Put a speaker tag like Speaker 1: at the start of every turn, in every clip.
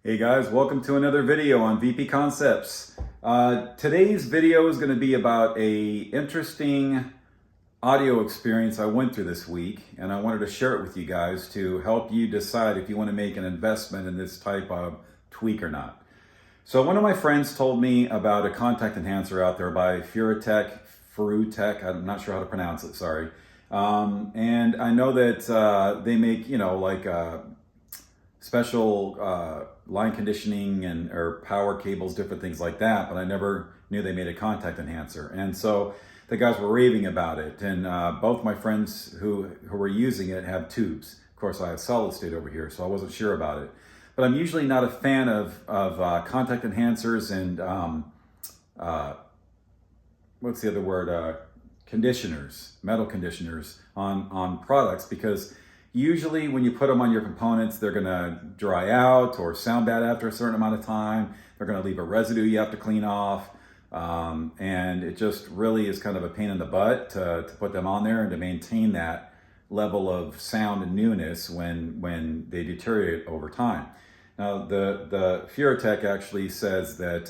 Speaker 1: Hey guys, welcome to another video on VP Concepts. Today's video is going to be about a interesting audio experience I went through this week, and I wanted to share it with you guys to help you decide if you want to make an investment in this type of tweak or not. So one of my friends told me about a contact enhancer out there by Furutech, I'm not sure how to pronounce it, sorry. And I know that they make, special line conditioning or power cables, different things like that, but I never knew they made a contact enhancer. And so the guys were raving about it, and both my friends who were using it have tubes. Of course, I have solid state over here, so I wasn't sure about it. But I'm usually not a fan of contact enhancers and what's the other word? Conditioners, metal conditioners on products, because usually when you put them on your components, they're gonna dry out or sound bad after a certain amount of time. They're gonna leave a residue you have to clean off. And it just really is kind of a pain in the butt to put them on there and to maintain that level of sound and newness when they deteriorate over time. Now, the Furutech actually says that,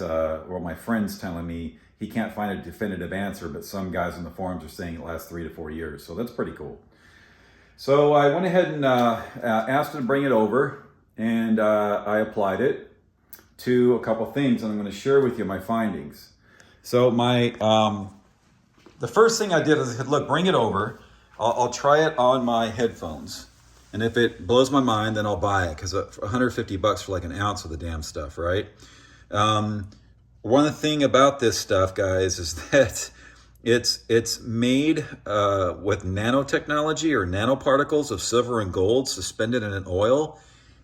Speaker 1: well, my friend's telling me he can't find a definitive answer, but some guys in the forums are saying it lasts 3 to 4 years. So that's pretty cool. So I went ahead and asked him to bring it over, and I applied it to a couple things, and I'm going to share with you my findings. So the first thing I did is I said, look, bring it over. I'll try it on my headphones, and if it blows my mind, then I'll buy it, because $150 for like an ounce of the damn stuff, right? One thing about this stuff, guys, is that it's made with nanotechnology or nanoparticles of silver and gold suspended in an oil.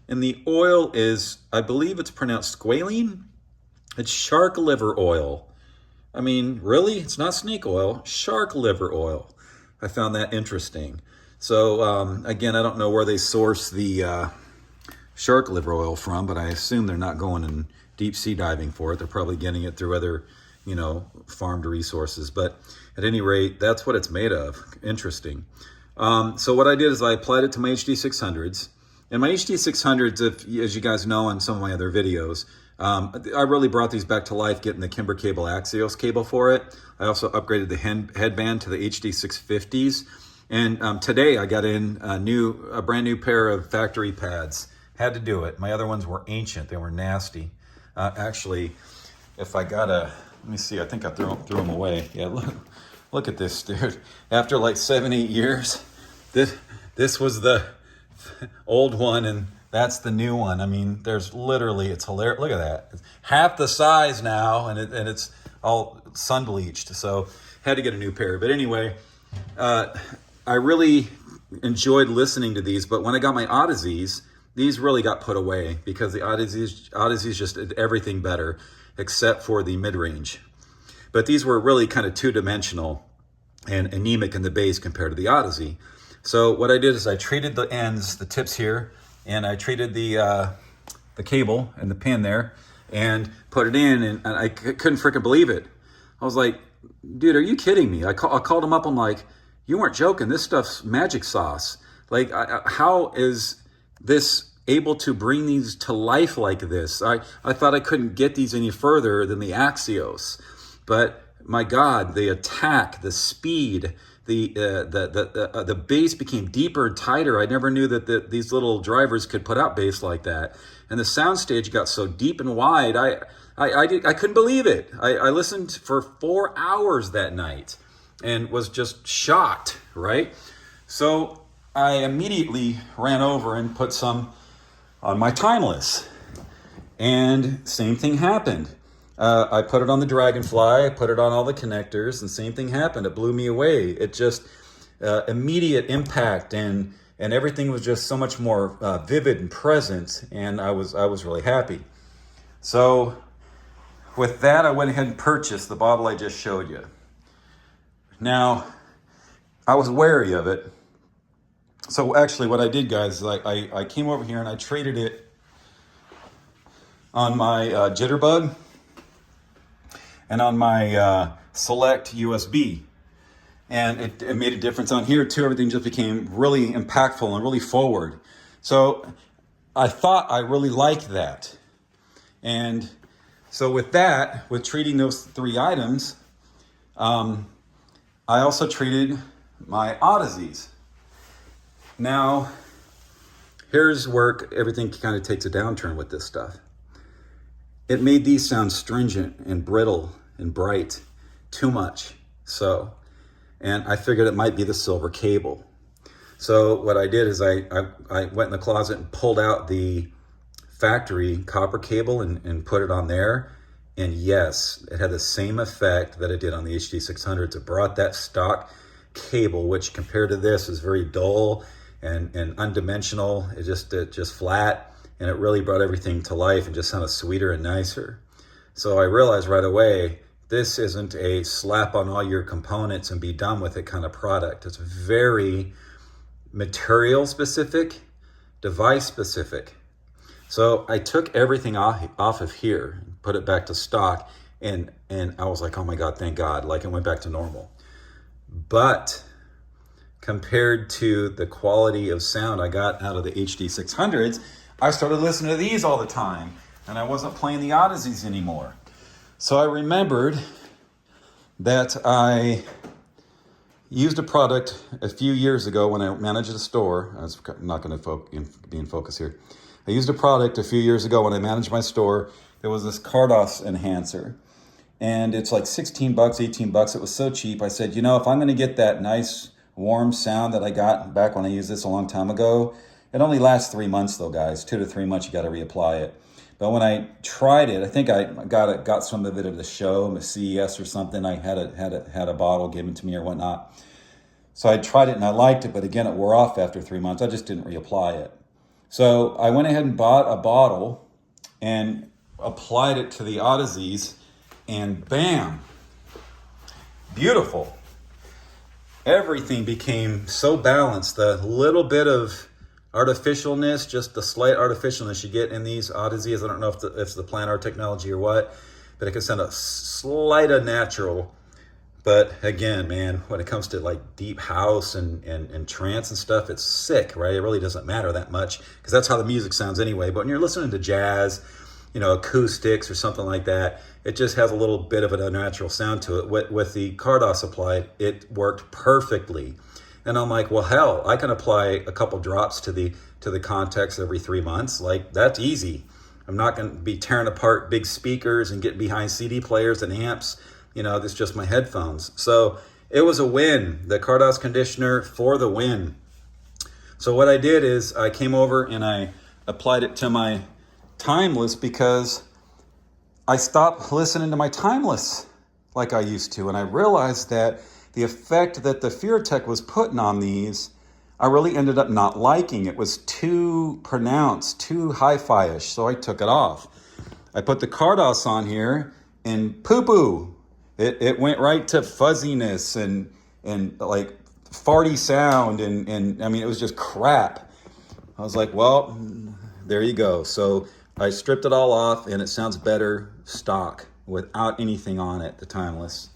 Speaker 1: And the oil is, I believe it's pronounced squalene. It's shark liver oil. I mean, really? It's not snake oil, shark liver oil. I found that interesting. So again, I don't know where they source the shark liver oil from, but I assume they're not going in deep sea diving for it. They're probably getting it through other farmed resources. But at any rate, that's what it's made of. Interesting. So what I did is I applied it to my HD600s. And my HD600s, as you guys know in some of my other videos, I really brought these back to life getting the Kimber cable Axios cable for it. I also upgraded the headband to the HD650s. And today I got in a brand new pair of factory pads. Had to do it. My other ones were ancient. They were nasty. Actually, if I got let me see, I think I threw them away. Yeah, look at this, dude. After like 7-8 years, this was the old one, and that's the new one. I mean, there's literally, it's hilarious. Look at that. It's half the size now, and it's all sun bleached. So had to get a new pair. But anyway, I really enjoyed listening to these. But when I got my Odysseys, these really got put away, because the Odysseys just did everything better except for the mid-range. But these were really kind of two-dimensional and anemic in the base compared to the Odyssey. So what I did is I treated the ends, the tips here, and I treated the cable and the pin there and put it in, and I couldn't freaking believe it. I was like, dude, are you kidding me? I called him up. I'm like, you weren't joking. This stuff's magic sauce. Like, how is this able to bring these to life like this? I thought I couldn't get these any further than the Axios, but my God, the attack, the speed, the bass became deeper and tighter. I never knew that these little drivers could put out bass like that, and the soundstage got so deep and wide. I couldn't believe it. I listened for 4 hours that night and was just shocked. Right, so I immediately ran over and put some on my Timeless, and same thing happened. I put it on the Dragonfly, I put it on all the connectors, and same thing happened. It blew me away. It just immediate impact, and everything was just so much more vivid and present, and I was really happy. So with that, I went ahead and purchased the bottle I just showed you. Now, I was wary of it. So actually what I did, guys, is I came over here and I traded it on my Jitterbug and on my Select USB. And it made a difference on here too. Everything just became really impactful and really forward. So I thought I really liked that. And so with that, with treating those 3 items, I also treated my Odysseys. Now, here's where everything kind of takes a downturn with this stuff. It made these sound stringent and brittle and bright, too much so. And I figured it might be the silver cable. So what I did is I went in the closet and pulled out the factory copper cable and put it on there. And yes, it had the same effect that it did on the HD600s. It brought that stock cable, which compared to this is very dull and undimensional. It just flat, and it really brought everything to life and just sounded sweeter and nicer. So I realized right away, this isn't a slap on all your components and be done with it kind of product. It's very material specific, device specific. So I took everything off of here, put it back to stock, and I was like, oh my God, thank God, like it went back to normal. But compared to the quality of sound I got out of the HD600s, I started listening to these all the time, and I wasn't playing the Odysseys anymore. So I remembered that I used a product a few years ago when I managed a store. I was not going to be in focus here. I used a product a few years ago when I managed my store. There was this Cardos enhancer, and it's like 16 bucks, 18 bucks. It was so cheap. I said, you know, if I'm going to get that nice warm sound that I got back when I used this a long time ago, it only lasts 3 months though, guys. 2 to 3 months, you got to reapply it. But when I tried it, I think I got some of it at a show, a CES or something. I had a bottle given to me or whatnot. So I tried it and I liked it, but again, it wore off after 3 months. I just didn't reapply it. So I went ahead and bought a bottle and applied it to the Odysseys, and bam, beautiful. Everything became so balanced. The little bit of artificialness, just the slight artificialness you get in these Odysseys. I don't know if it's the planar technology or what, but it can sound a slight unnatural. But again, man, when it comes to like deep house and trance and stuff, it's sick, right? It really doesn't matter that much because that's how the music sounds anyway. But when you're listening to jazz, you know, acoustics or something like that, it just has a little bit of an unnatural sound to it. With the Cardos applied, it worked perfectly. And I'm like, well, hell, I can apply a couple drops to the context every 3 months. Like, that's easy. I'm not going to be tearing apart big speakers and getting behind CD players and amps. You know, it's just my headphones. So it was a win. The Cardos conditioner for the win. So what I did is I came over and I applied it to my Timeless because I stopped listening to my Timeless like I used to. And I realized that the effect that the FearTech was putting on these, I really ended up not liking. It was too pronounced, too hi-fi-ish, so I took it off. I put the Cardos on here and poo-poo. It went right to fuzziness and like farty sound and I mean, it was just crap. I was like, well, there you go. So I stripped it all off and it sounds better stock without anything on it, the Timeless.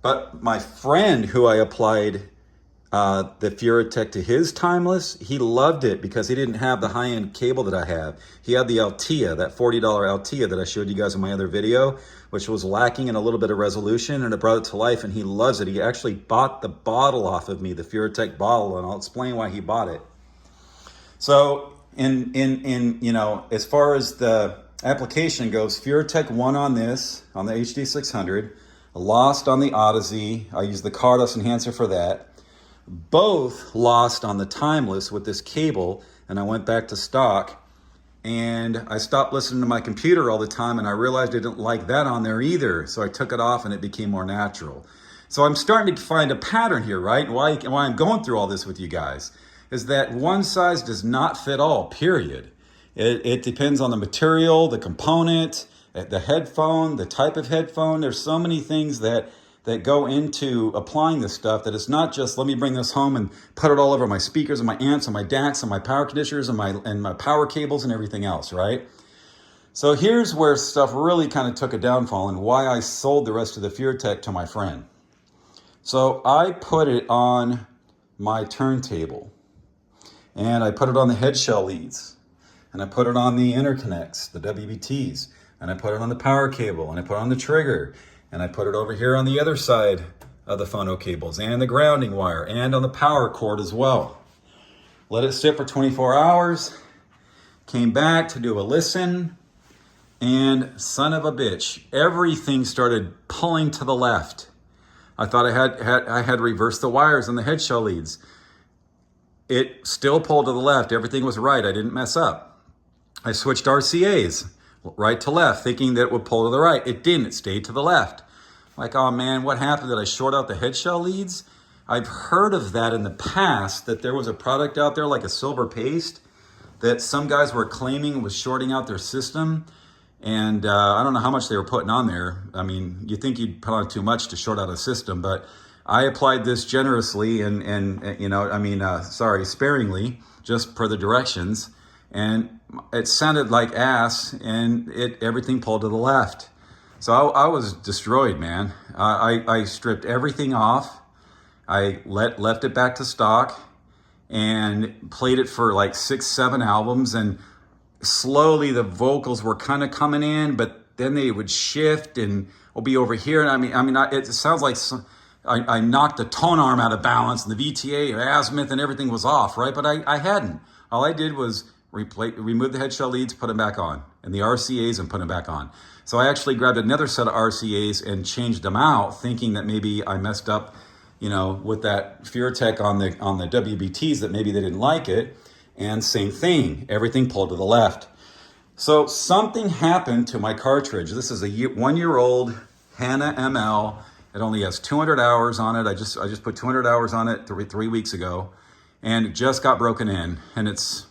Speaker 1: But my friend who I applied the FearTech to his Timeless, he loved it because he didn't have the high-end cable that I have. He had the Altea, that $40 Altea that I showed you guys in my other video, which was lacking in a little bit of resolution, and it brought it to life, and he loves it. He actually bought the bottle off of me, the FearTech bottle, and I'll explain why he bought it. So in you know, as far as the application goes, FearTech won on this, on the HD600, lost on the Odyssey. I used the Cardos enhancer for that. Both lost on the Timeless with this cable, and I went back to stock, and I stopped listening to my computer all the time, and I realized I didn't like that on there either, so I took it off and it became more natural. So I'm starting to find a pattern here, right? Why I'm going through all this with you guys is that one size does not fit all, period. It depends on the material, the component, the headphone, the type of headphone. There's so many things that go into applying this stuff that it's not just let me bring this home and put it all over my speakers and my amps and my DACs and my power conditioners and my power cables and everything else, right? So here's where stuff really kind of took a downfall and why I sold the rest of the FearTech to my friend. So I put it on my turntable and I put it on the head shell leads. and I put it on the interconnects, the WBTs, and I put it on the power cable, and I put it on the trigger, and I put it over here on the other side of the phono cables, and the grounding wire, and on the power cord as well. Let it sit for 24 hours, came back to do a listen, and son of a bitch, everything started pulling to the left. I thought I had reversed the wires on the head shell leads. It still pulled to the left. Everything was right. I didn't mess up. I switched RCAs, right to left, thinking that it would pull to the right. It didn't. It stayed to the left. Like, oh man, what happened? Did I short out the head shell leads? I've heard of that in the past, that there was a product out there like a silver paste that some guys were claiming was shorting out their system. And I don't know how much they were putting on there. I mean, you think you'd put on too much to short out a system, but I applied this generously and you know, I mean, sparingly, just per the directions. And it sounded like ass, and everything pulled to the left. So I was destroyed, man. I stripped everything off. I left it back to stock and played it for like 6-7 albums, and slowly the vocals were kind of coming in, but then they would shift and will be over here. And I mean, it sounds like I knocked the tone arm out of balance, and the VTA or azimuth and everything was off, right? But I hadn't. All I did was remove the head shell leads, put them back on, and the RCAs, and put them back on. So I actually grabbed another set of RCAs and changed them out, thinking that maybe I messed up, you know, with that FearTech on the WBTs, that maybe they didn't like it. And same thing, everything pulled to the left. So something happened to my cartridge. This is a 1-year-old Hanna ML. It only has 200 hours on it. I just put 200 hours on it three weeks ago, and it just got broken in, and it's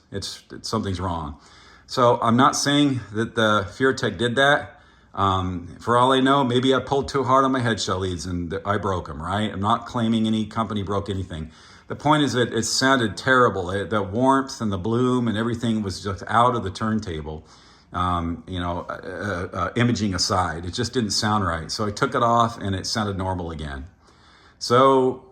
Speaker 1: something's wrong. So I'm not saying that the FearTech did that. For all I know, maybe I pulled too hard on my head shell leads and I broke them, right? I'm not claiming any company broke anything. The point is that it sounded terrible. The warmth and the bloom and everything was just out of the turntable, imaging aside. It just didn't sound right. So I took it off and it sounded normal again. So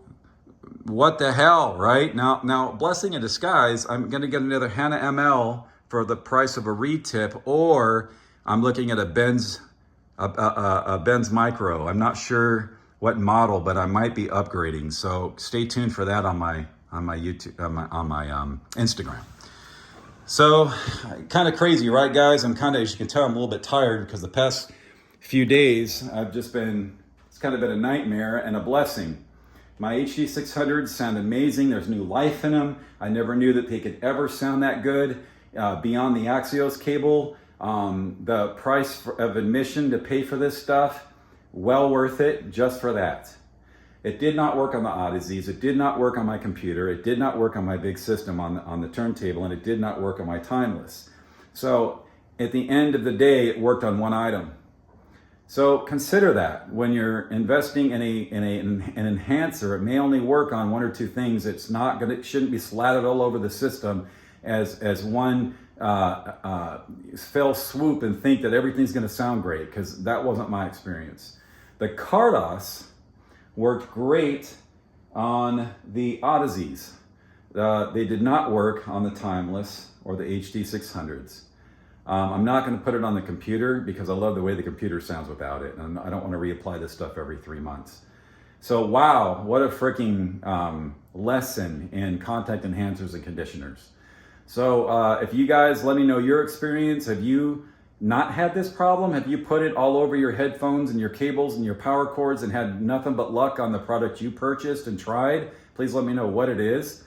Speaker 1: what the hell, right? Now, blessing in disguise, I'm going to get another Hanna ML for the price of a retip, or I'm looking at a Benz Micro. I'm not sure what model, but I might be upgrading. So stay tuned for that on my YouTube, on my Instagram. So kind of crazy, right, guys? I'm kind of, as you can tell, I'm a little bit tired because the past few days it's kind of been a nightmare and a blessing. My HD 600s sound amazing. There's new life in them. I never knew that they could ever sound that good beyond the Axios cable. The price of admission to pay for this stuff, well worth it just for that. It did not work on the Odysseys. It did not work on my computer. It did not work on my big system on the turntable, and it did not work on my timeless. So at the end of the day, it worked on one item. So consider that when you're investing in an enhancer. It may only work on one or two things. It shouldn't be slattered all over the system as one fell swoop and think that everything's going to sound great, because that wasn't my experience. The Cardos worked great on the Odysseys. They did not work on the timeless or the HD 600s. I'm not going to put it on the computer because I love the way the computer sounds without it, and I don't want to reapply this stuff every 3 months. So wow, what a freaking lesson in contact enhancers and conditioners. So if you guys let me know your experience, have you not had this problem? Have you put it all over your headphones and your cables and your power cords and had nothing but luck on the product you purchased and tried? Please let me know what it is.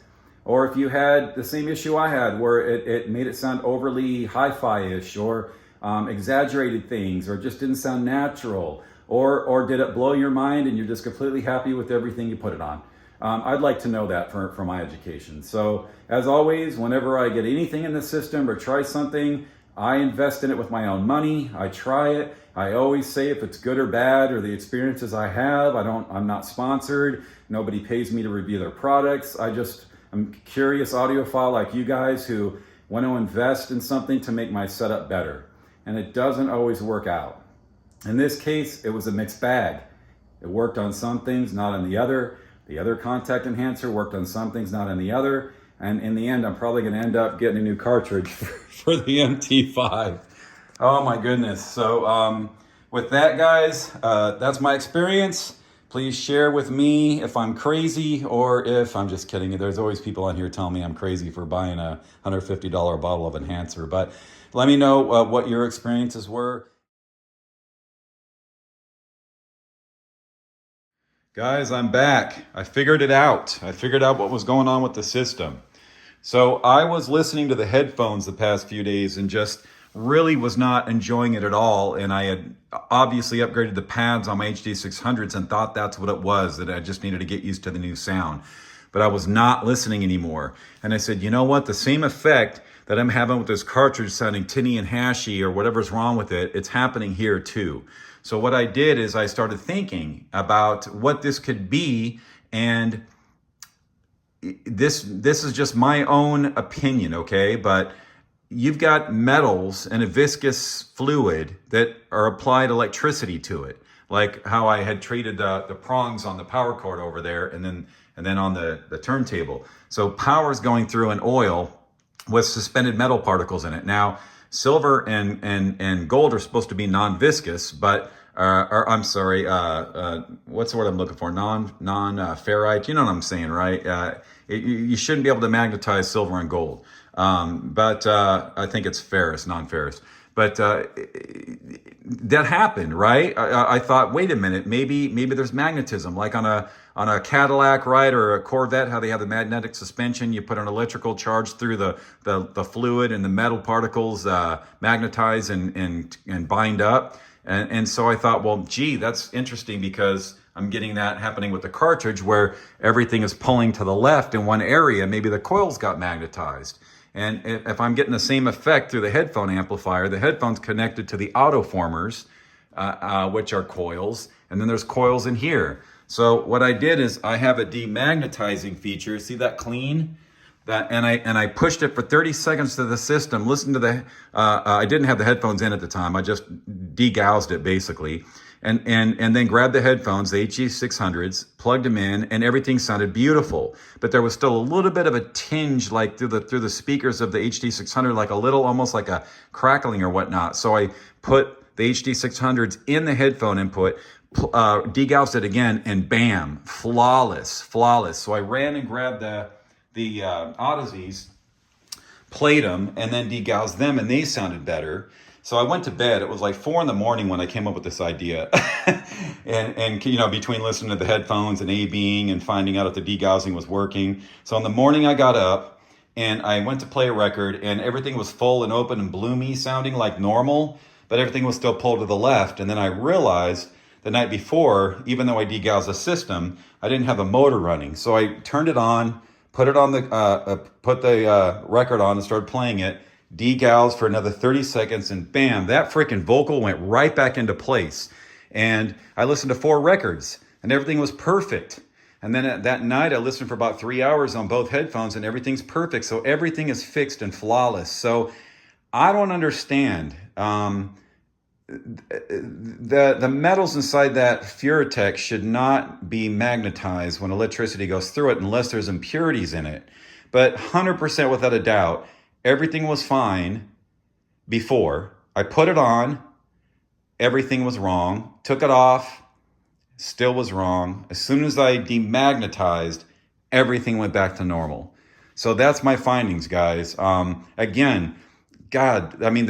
Speaker 1: Or if you had the same issue I had, where it made it sound overly hi-fi-ish, or exaggerated things, or just didn't sound natural, or did it blow your mind and you're just completely happy with everything you put it on? I'd like to know that for my education. So as always, whenever I get anything in the system or try something, I invest in it with my own money. I try it. I always say if it's good or bad, or the experiences I have. I'm not sponsored. Nobody pays me to review their products. I'm curious audiophile like you guys who want to invest in something to make my setup better. And it doesn't always work out. In this case, it was a mixed bag. It worked on some things, not on the other. The other contact enhancer worked on some things, not on the other. And in the end, I'm probably going to end up getting a new cartridge for the MT5. Oh my goodness. So with that, guys, that's my experience. Please share with me if I'm crazy or if I'm just kidding. There's always people on here telling me I'm crazy for buying a $150 bottle of enhancer. But let me know what your experiences were. Guys, I'm back. I figured it out. I figured out what was going on with the system. So I was listening to the headphones the past few days and just really was not enjoying it at all. And I had obviously upgraded the pads on my HD600s and thought that's what it was, that I just needed to get used to the new sound. But I was not listening anymore. And I said, you know what? The same effect that I'm having with this cartridge sounding tinny and hashy or whatever's wrong with it, it's happening here too. So what I did is I started thinking about what this could be, and this is just my own opinion, okay? But you've got metals and a viscous fluid that are applied electricity to it, like how I had treated the prongs on the power cord over there, and then on the turntable. So power is going through an oil with suspended metal particles in it. Now, silver and gold are supposed to be non-viscous, but I'm sorry, what's the word I'm looking for? Non-ferrite. You know what I'm saying, right? You shouldn't be able to magnetize silver and gold. But I think it's ferrous, non-ferrous. But that happened, right? I thought, wait a minute, maybe there's magnetism, like on a Cadillac, right, or a Corvette, how they have the magnetic suspension. You put an electrical charge through the fluid, and the metal particles magnetize and bind up. And so I thought, well, gee, that's interesting, because I'm getting that happening with the cartridge, where everything is pulling to the left in one area. Maybe the coils got magnetized. And if I'm getting the same effect through the headphone amplifier, the headphone's connected to the autoformers, which are coils, and then there's coils in here. So what I did is I have a demagnetizing feature. See that clean? And I pushed it for 30 seconds to the system. Listen to the, I didn't have the headphones in at the time. I just degaused it basically. And then grabbed the headphones, the HD600s, plugged them in, and everything sounded beautiful. But there was still a little bit of a tinge, like through the speakers of the HD600, like a little, almost like a crackling or whatnot. So I put the HD600s in the headphone input, degaused it again, and bam, flawless. So I ran and grabbed the Audiphile, played them, and then degaused them, and they sounded better. So I went to bed. It was like 4 a.m. when I came up with this idea. and you know, between listening to the headphones and A-Bing and finding out if the degaussing was working. So in the morning I got up and I went to play a record, and everything was full and open and bloomy, sounding like normal, but everything was still pulled to the left. And then I realized the night before, even though I degaussed the system, I didn't have a motor running. So I turned it on, put the record on and started playing it, degaussed for another 30 seconds, and bam, that freaking vocal went right back into place. And I listened to 4 records and everything was perfect. And then that night I listened for about 3 hours on both headphones, and everything's perfect. So everything is fixed and flawless. So I don't understand. The metals inside that Furatech should not be magnetized when electricity goes through it unless there's impurities in it. But 100% without a doubt, everything was fine before. I put it on, everything was wrong. Took it off, still was wrong. As soon as I demagnetized, everything went back to normal. So that's my findings, guys. Again, God, I mean,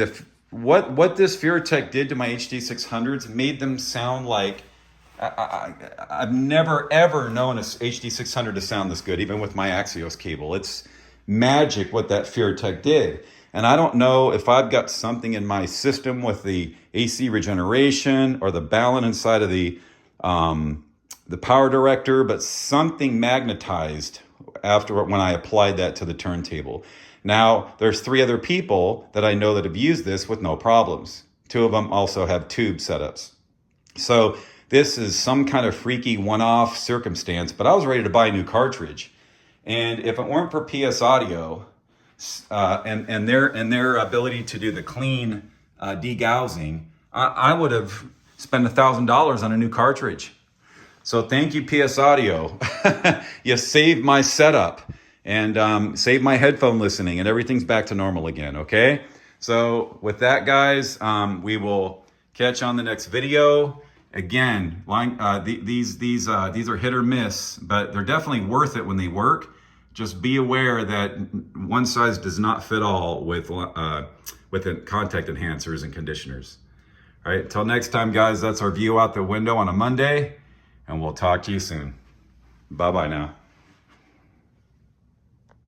Speaker 1: what this Furatech did to my HD600s made them sound like, I've never ever known a HD600 to sound this good, even with my Axios cable. It's magic what that Furatech did. And I don't know if I've got something in my system with the AC regeneration or the balun inside of the power director, but something magnetized after when I applied that to the turntable. Now, there's 3 other people that I know that have used this with no problems. 2 of them also have tube setups. So this is some kind of freaky one-off circumstance, but I was ready to buy a new cartridge. And if it weren't for PS Audio and their ability to do the clean degaussing, I would have spent $1,000 on a new cartridge. So thank you, PS Audio. You saved my setup. and save my headphone listening, and everything's back to normal again, okay? So with that, guys, we will catch on the next video. Again, these are hit or miss, but they're definitely worth it when they work. Just be aware that one size does not fit all with contact enhancers and conditioners. All right, until next time, guys, that's our view out the window on a Monday, and we'll talk to you soon. Bye-bye now.